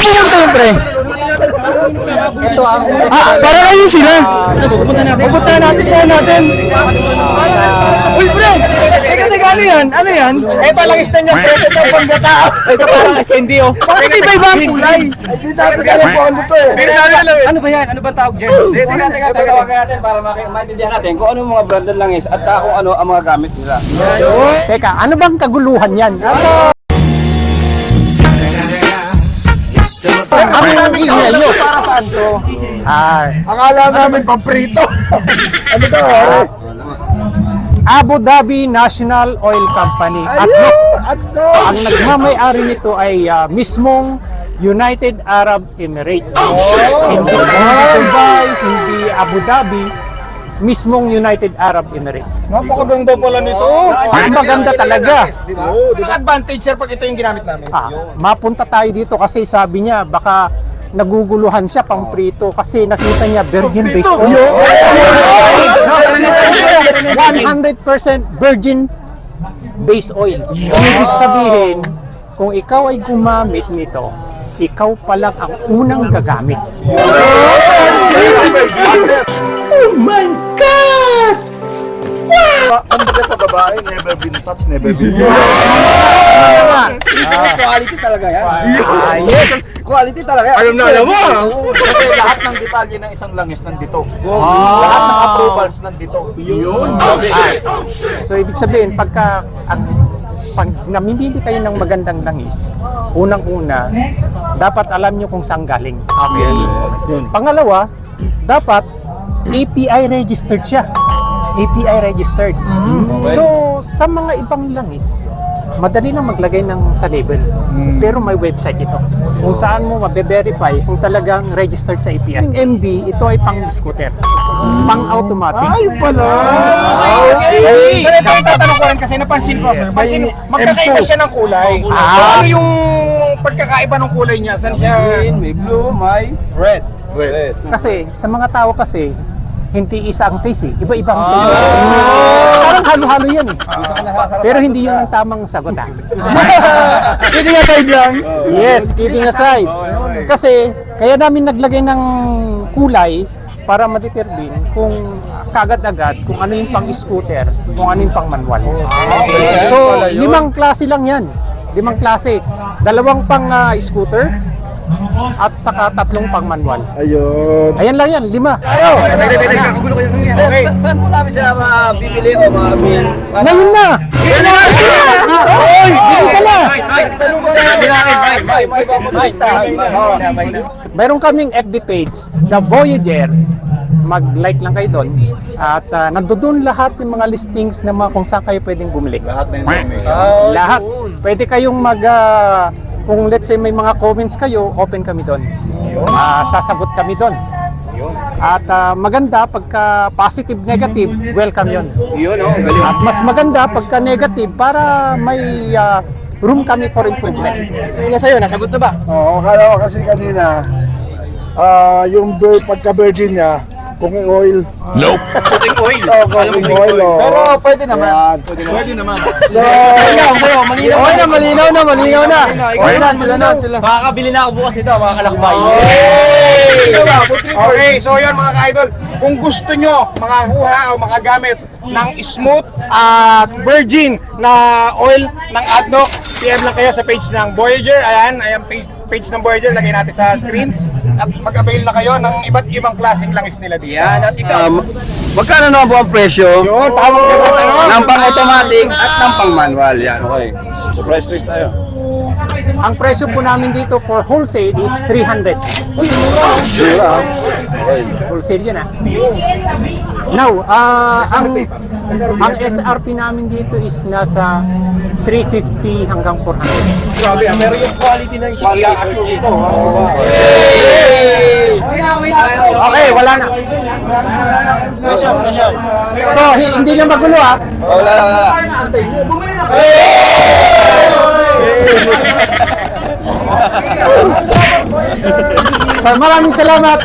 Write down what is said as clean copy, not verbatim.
pumunta yun, pre? Ito ang Para kayo sila. pupunta natin. Pupunta natin. Uy, pre! Teka, ano yan? Ano yan? Palangis na niya, pre. Ito ang panggata. Ito parang SND, oh. Bakit iba-iba ang kulay? Hindi natin alam kung ano to eh. Ano ba yan? Ano ba tawag dyan? Teka, tawagan natin para maintindihan natin kung ano mga brand ng langis at kung ano ang mga gamit nila. Teka, ano bang kaguluhan yan? Ano ang ingay nyo? Para saan to? Akala namin pamprito. Ano to? Abu Dhabi National Oil Company. At Ano? ang nagmamay-ari nito ay mismong United Arab Emirates. Hindi Dubai, hindi Abu Dhabi, mismong United Arab Emirates. Napakaganda pala nito. Ang maganda talaga. Yung advantage sir pag ito yung ginamit namin. Mapunta tayo dito kasi sabi niya baka naguguluhan siya pang prito kasi nakita niya virgin based oil. 100% virgin base oil. Ibig sabihin, kung ikaw ay gumamit nito, ikaw pa lang ang unang gagamit. Ang baga sa babae, never been touched, never been quality talaga yan. Yes! Quality talaga yan. Alam mo! Kasi lahat ng detalye ng isang langis nandito. Lahat ng approvals nandito. Yun. So, ibig sabihin, pag namimili kayo ng magandang langis, unang-una, dapat alam nyo kung saan galing. Pangalawa, dapat API registered siya. API registered. So, sa mga ibang langis, madali lang maglagay ng sa label. Pero may website ito. Kung saan mo mabe-verify kung talagang registered sa API. Yung MB, ito ay pang-scooter. Pang-automatic. Ay pala. Okay. Sir, ito yung tatanong ko rin kasi napansin ko, sir. Magkakaiba siya ng kulay. So, ano yung pagkakaiba ng kulay niya? Saan siya? May blue, may red. Kasi, sa mga tao kasi, hindi isa ang taste eh. Iba-iba ang taste. Parang halo-halo yan eh. Pero hindi yun ang tamang sagot ah. Kidding aside lang. Yes, kidding aside. Kasi, kaya namin naglagay ng kulay para ma-determine kung kagad-agad kung ano yung pang-scooter, kung ano yung pang-manual. So, 5 klase lang yan. 5 klase. 2 pang-scooter at saka 3 pang-manual. Ayun. Ayan lang yan, 5. Okay. Saan po namin siya bibili o mabil? Ngayon na! Oy! Dito ka na! Meron kaming FB page, The Voyager. Mag-like lang kayo doon. At nandoon lahat ng mga listings na mga kung saan kayo pwedeng bumili. Lahat na yun. Lahat. Pwede kayong kung let's say may mga comments kayo, open kami doon. Sasagot kami doon. At maganda pagka positive, negative, welcome yon. At mas maganda pagka negative para may room kami for improvement. Yung sa'yo, nasagot na ba? Oo, akala ko kasi kanina, yung pagka-virgin niya, cooking oil. Cooking oil. Oo, cooking oil. Pero pwede naman. Pwede naman. So, Malinaw na. Sila. Makakabili na ako bukas ito, mga kalakbay. Okay, so yun mga ka-idol, kung gusto nyo makakuha o makagamit ng smooth at virgin na oil ng ADNOC, PM lang kayo sa page ng Voyager. Ayan page ng Voyager, lagay natin sa screen. At mag-avail na kayo ng iba't ibang klaseng langis nila dito. Yan, at ikaw. Magkano na po ang presyo? Yun, tamang tanong. Ng pang-automatic at ng pang-manual. Yan. Okay. So, price list tayo. Ang presyo po namin dito for wholesale is 300. Wholesale yun ah. Now, ang SRP namin dito is nasa 350 hanggang 400. Grabe, pero yung quality na i-assure ito. Okay, wala na. So, hindi na magulo ah. Wala. So, maraming salamat.